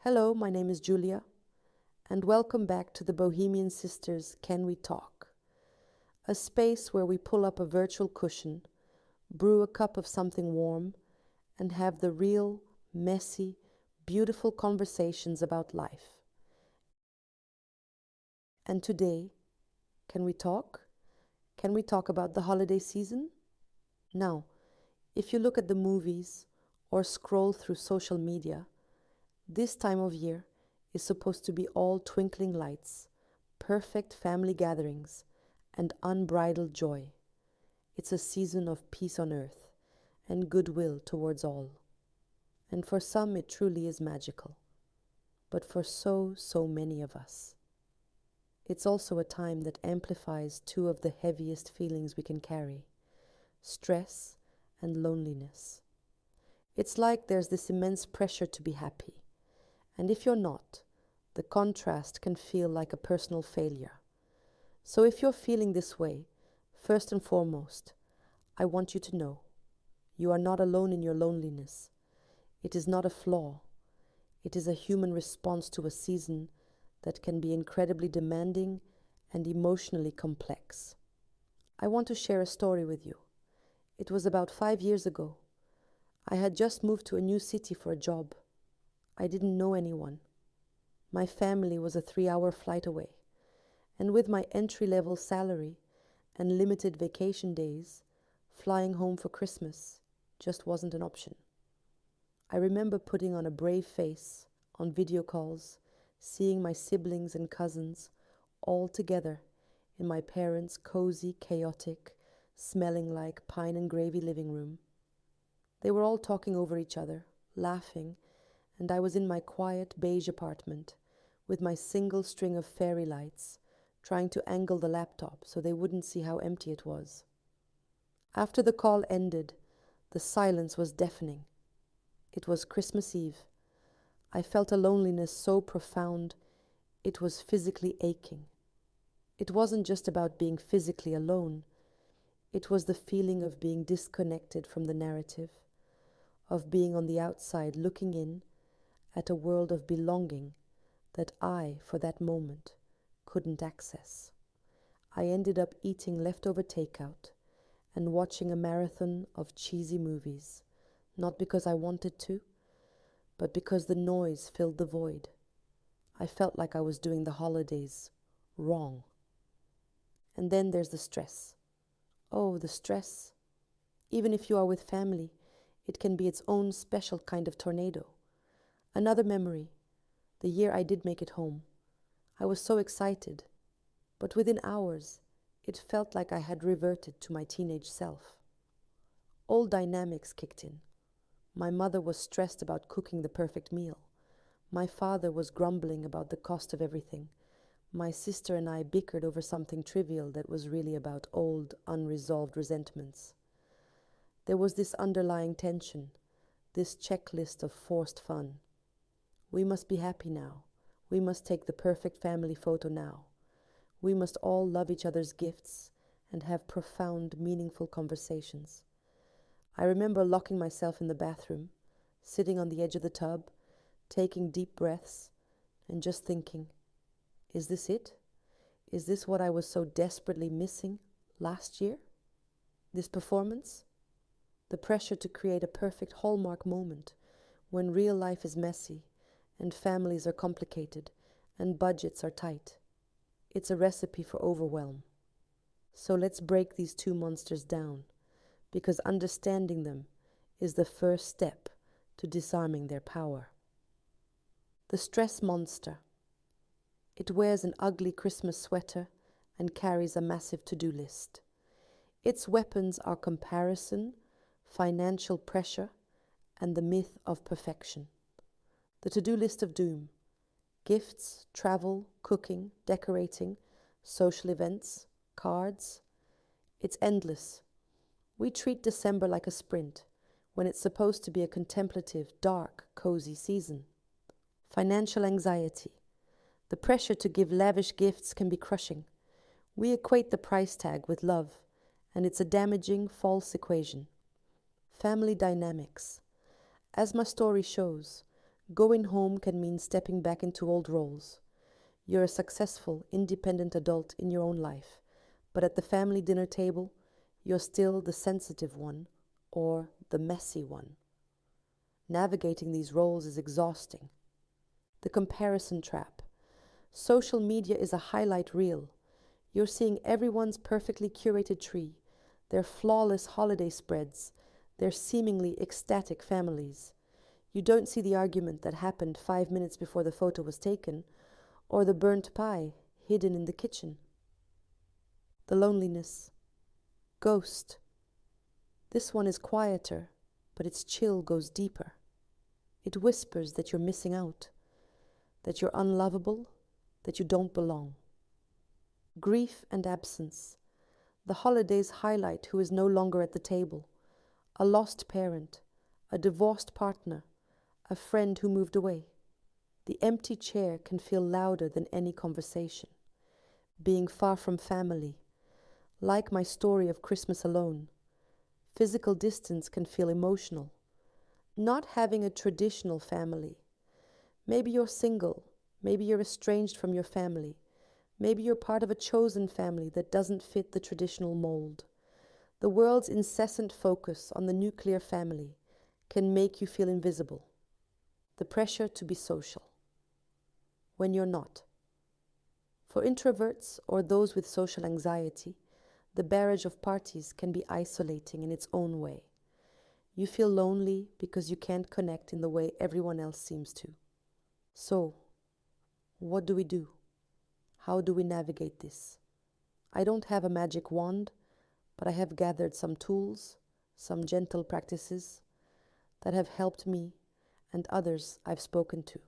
Hello, my name is Julia, and welcome back to the Bohemian Sisters Can We Talk? A space where we pull up a virtual cushion, brew a cup of something warm, and have the real, messy, beautiful conversations about life. And today, can we talk? Can we talk about the holiday season? Now, if you look at the movies or scroll through social media, this time of year is supposed to be all twinkling lights, perfect family gatherings, and unbridled joy. It's a season of peace on earth and goodwill towards all. And for some, it truly is magical. But for so many of us, it's also a time that amplifies two of the heaviest feelings we can carry: stress and loneliness. It's like there's this immense pressure to be happy. And if you're not, the contrast can feel like a personal failure. So if you're feeling this way, first and foremost, I want you to know you are not alone in your loneliness. It is not a flaw. It is a human response to a season that can be incredibly demanding and emotionally complex. I want to share a story with you. It was about 5 years ago. I had just moved to a new city for a job. I didn't know anyone. My family was a 3-hour flight away. And with my entry-level salary and limited vacation days, flying home for Christmas just wasn't an option. I remember putting on a brave face on video calls, seeing my siblings and cousins all together in my parents' cozy, chaotic, smelling like pine and gravy living room. They were all talking over each other, laughing, and I was in my quiet beige apartment with my single string of fairy lights, trying to angle the laptop so they wouldn't see how empty it was. After the call ended, the silence was deafening. It was Christmas Eve. I felt a loneliness so profound, it was physically aching. It wasn't just about being physically alone. It was the feeling of being disconnected from the narrative, of being on the outside looking in at a world of belonging that I, for that moment, couldn't access. I ended up eating leftover takeout and watching a marathon of cheesy movies, not because I wanted to, but because the noise filled the void. I felt like I was doing the holidays wrong. And then there's the stress. Oh, the stress. Even if you are with family, it can be its own special kind of tornado. Another memory, the year I did make it home. I was so excited, but within hours, it felt like I had reverted to my teenage self. Old dynamics kicked in. My mother was stressed about cooking the perfect meal. My father was grumbling about the cost of everything. My sister and I bickered over something trivial that was really about old, unresolved resentments. There was this underlying tension, this checklist of forced fun. We must be happy now. We must take the perfect family photo now. We must all love each other's gifts and have profound, meaningful conversations. I remember locking myself in the bathroom, sitting on the edge of the tub, taking deep breaths, and just thinking, is this it? Is this what I was so desperately missing last year? This performance? The pressure to create a perfect hallmark moment when real life is messy and families are complicated and budgets are tight. It's a recipe for overwhelm. So let's break these two monsters down, because understanding them is the first step to disarming their power. The stress monster. It wears an ugly Christmas sweater and carries a massive to-do list. Its weapons are comparison, financial pressure, and the myth of perfection. The to-do list of doom: gifts, travel, cooking, decorating, social events, cards. It's endless. We treat December like a sprint, when it's supposed to be a contemplative, dark, cozy season. Financial anxiety. The pressure to give lavish gifts can be crushing. We equate the price tag with love, and it's a damaging, false equation. Family dynamics. As my story shows, Going home can mean stepping back into old roles. You're a successful, independent adult in your own life, but at the family dinner table, you're still the sensitive one or the messy one. Navigating these roles is exhausting. The comparison trap. Social media is a highlight reel. You're seeing everyone's perfectly curated tree, their flawless holiday spreads, their seemingly ecstatic families. You don't see the argument that happened 5 minutes before the photo was taken, or the burnt pie hidden in the kitchen. The loneliness. Ghost. This one is quieter, but its chill goes deeper. It whispers that you're missing out, that you're unlovable, that you don't belong. Grief and absence. The holidays highlight who is no longer at the table: a lost parent, a divorced partner, a friend who moved away. The empty chair can feel louder than any conversation. Being far from family, like my story of Christmas alone, physical distance can feel emotional. Not having a traditional family. Maybe you're single, maybe you're estranged from your family, maybe you're part of a chosen family that doesn't fit the traditional mold. The world's incessant focus on the nuclear family can make you feel invisible. The pressure to be social, when you're not. For introverts or those with social anxiety, the barrage of parties can be isolating in its own way. You feel lonely because you can't connect in the way everyone else seems to. So, what do we do? How do we navigate this? I don't have a magic wand, but I have gathered some tools, some gentle practices that have helped me and others I've spoken to.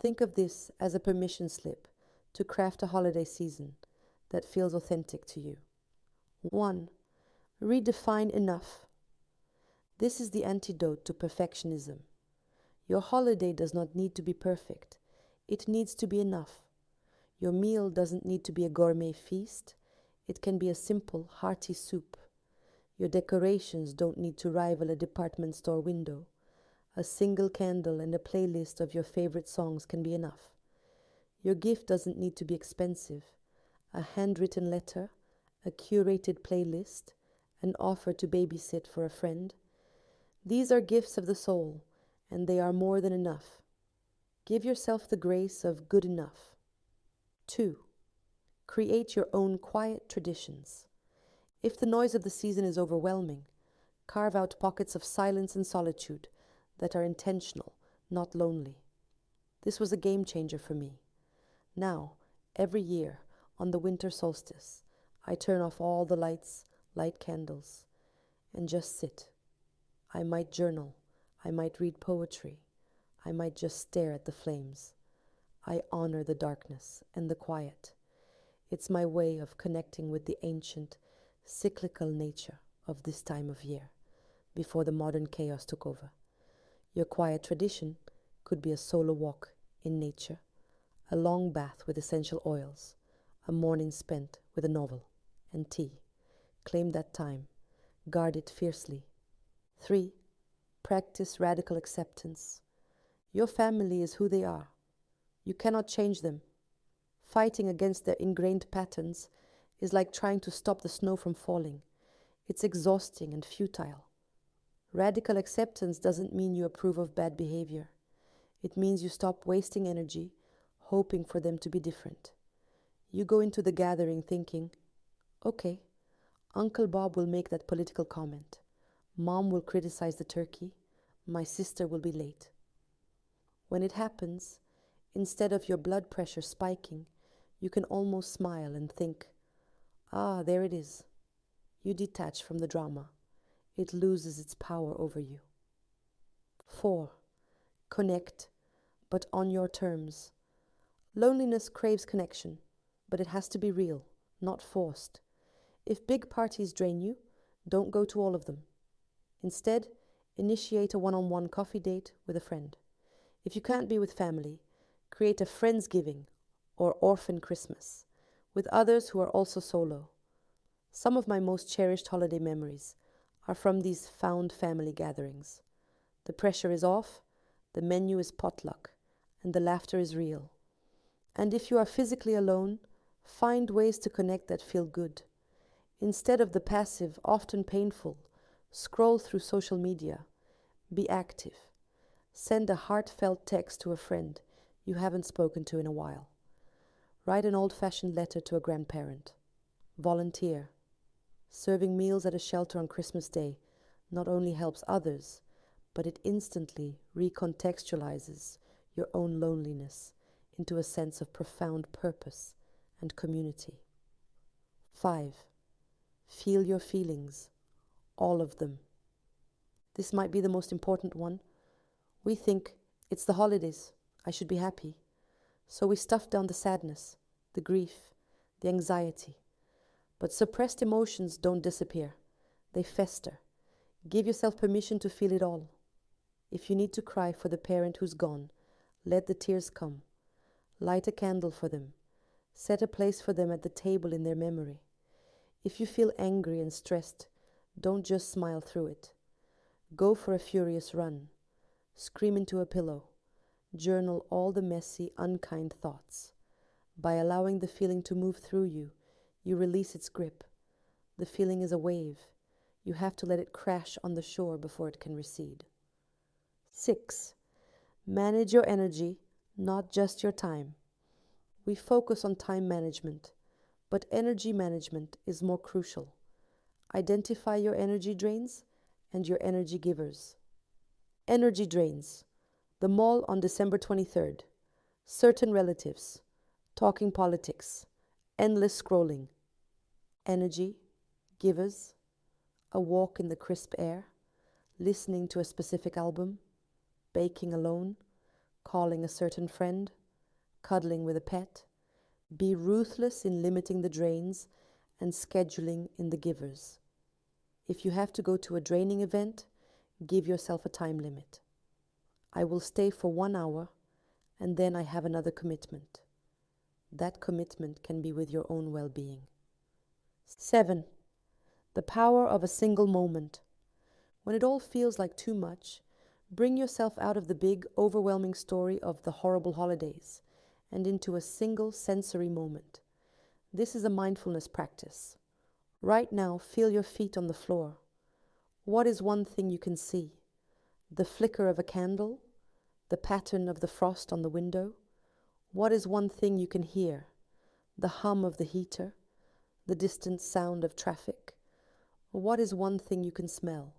Think of this as a permission slip to craft a holiday season that feels authentic to you. 1. Redefine enough. This is the antidote to perfectionism. Your holiday does not need to be perfect. It needs to be enough. Your meal doesn't need to be a gourmet feast. It can be a simple, hearty soup. Your decorations don't need to rival a department store window. A single candle and a playlist of your favorite songs can be enough. Your gift doesn't need to be expensive. A handwritten letter, a curated playlist, an offer to babysit for a friend. These are gifts of the soul, and they are more than enough. Give yourself the grace of good enough. 2. Create your own quiet traditions. If the noise of the season is overwhelming, carve out pockets of silence and solitude that are intentional, not lonely. This was a game changer for me. Now, every year, on the winter solstice, I turn off all the lights, light candles, and just sit. I might journal, I might read poetry, I might just stare at the flames. I honor the darkness and the quiet. It's my way of connecting with the ancient, cyclical nature of this time of year, before the modern chaos took over. Your quiet tradition could be a solo walk in nature, a long bath with essential oils, a morning spent with a novel and tea. Claim that time. Guard it fiercely. 3. Practice radical acceptance. Your family is who they are. You cannot change them. Fighting against their ingrained patterns is like trying to stop the snow from falling. It's exhausting and futile. Radical acceptance doesn't mean you approve of bad behavior. It means you stop wasting energy hoping for them to be different. You go into the gathering thinking, okay, Uncle Bob will make that political comment. Mom will criticize the turkey. My sister will be late. When it happens, instead of your blood pressure spiking, you can almost smile and think, ah, there it is. You detach from the drama. It loses its power over you. 4. Connect, but on your terms. Loneliness craves connection, but it has to be real, not forced. If big parties drain you, don't go to all of them. Instead, initiate a one-on-one coffee date with a friend. If you can't be with family, create a Friendsgiving or Orphan Christmas with others who are also solo. Some of my most cherished holiday memories are from these found family gatherings. The pressure is off, the menu is potluck, and the laughter is real. And if you are physically alone, find ways to connect that feel good. Instead of the passive, often painful, scroll through social media. Be active. Send a heartfelt text to a friend you haven't spoken to in a while. Write an old-fashioned letter to a grandparent. Volunteer. Serving meals at a shelter on Christmas Day not only helps others, but it instantly recontextualizes your own loneliness into a sense of profound purpose and community. 5. Feel your feelings, all of them. This might be the most important one. We think, it's the holidays, I should be happy. So we stuff down the sadness, the grief, the anxiety. But suppressed emotions don't disappear. They fester. Give yourself permission to feel it all. If you need to cry for the parent who's gone, let the tears come. Light a candle for them. Set a place for them at the table in their memory. If you feel angry and stressed, don't just smile through it. Go for a furious run. Scream into a pillow. Journal all the messy, unkind thoughts. By allowing the feeling to move through you, you release its grip. The feeling is a wave. You have to let it crash on the shore before it can recede. 6. Manage your energy, not just your time. We focus on time management, but energy management is more crucial. Identify your energy drains and your energy givers. Energy drains. The mall on December 23rd. Certain relatives. Talking politics. Endless scrolling. Energy givers. A walk in the crisp air. Listening to a specific album. Baking alone. Calling a certain friend. Cuddling with a pet. Be ruthless in limiting the drains and scheduling in the givers. If you have to go to a draining event, give yourself a time limit. I will stay for 1 hour and then I have another commitment. That commitment can be with your own well-being. 7. The power of a single moment. When it all feels like too much, bring yourself out of the big, overwhelming story of the horrible holidays and into a single sensory moment. This is a mindfulness practice. Right now, feel your feet on the floor. What is one thing you can see? The flicker of a candle? The pattern of the frost on the window? What is one thing you can hear? The hum of the heater? The distant sound of traffic? What is one thing you can smell?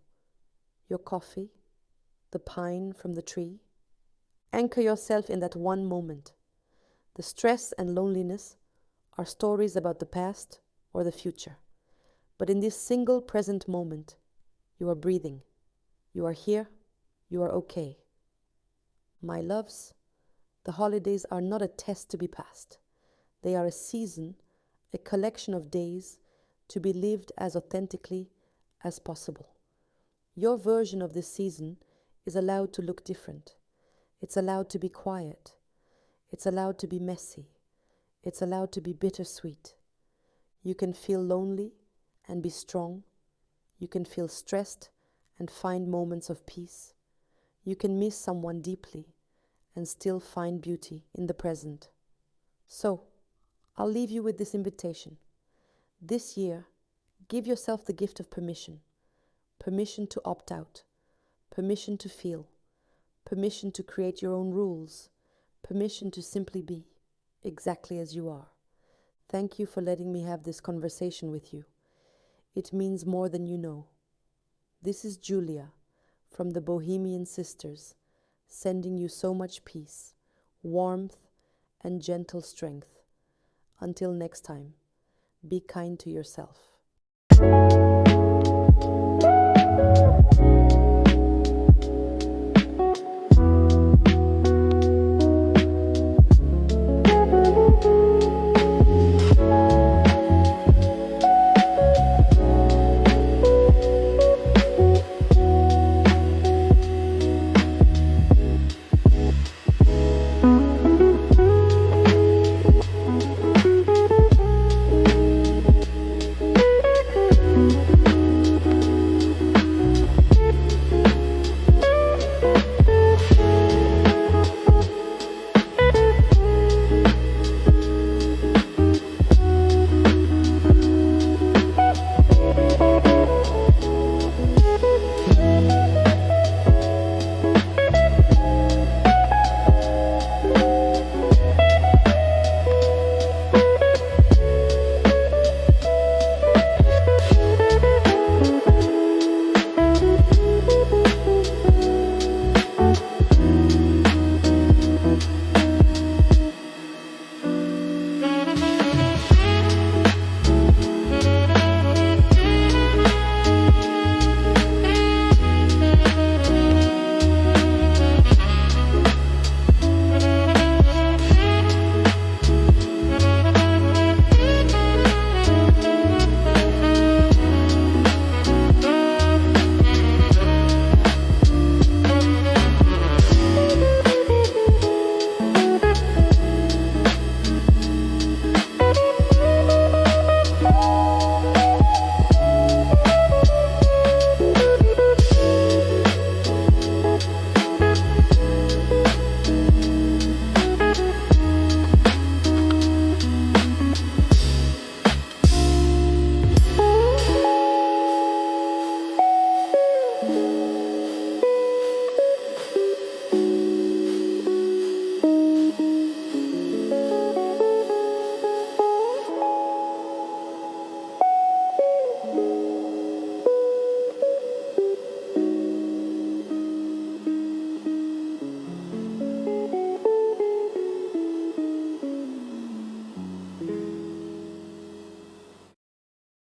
Your coffee? The pine from the tree? Anchor yourself in that one moment. The stress and loneliness are stories about the past or the future. But in this single present moment, you are breathing. You are here. You are okay. My loves, the holidays are not a test to be passed. They are a season, a collection of days to be lived as authentically as possible. Your version of this season is allowed to look different. It's allowed to be quiet. It's allowed to be messy. It's allowed to be bittersweet. You can feel lonely and be strong. You can feel stressed and find moments of peace. You can miss someone deeply and still find beauty in the present. So, I'll leave you with this invitation. This year, give yourself the gift of permission. Permission to opt out. Permission to feel. Permission to create your own rules. Permission to simply be exactly as you are. Thank you for letting me have this conversation with you. It means more than you know. This is Julia from the Bohemian Sisters, sending you so much peace, warmth, and gentle strength. Until next time, be kind to yourself.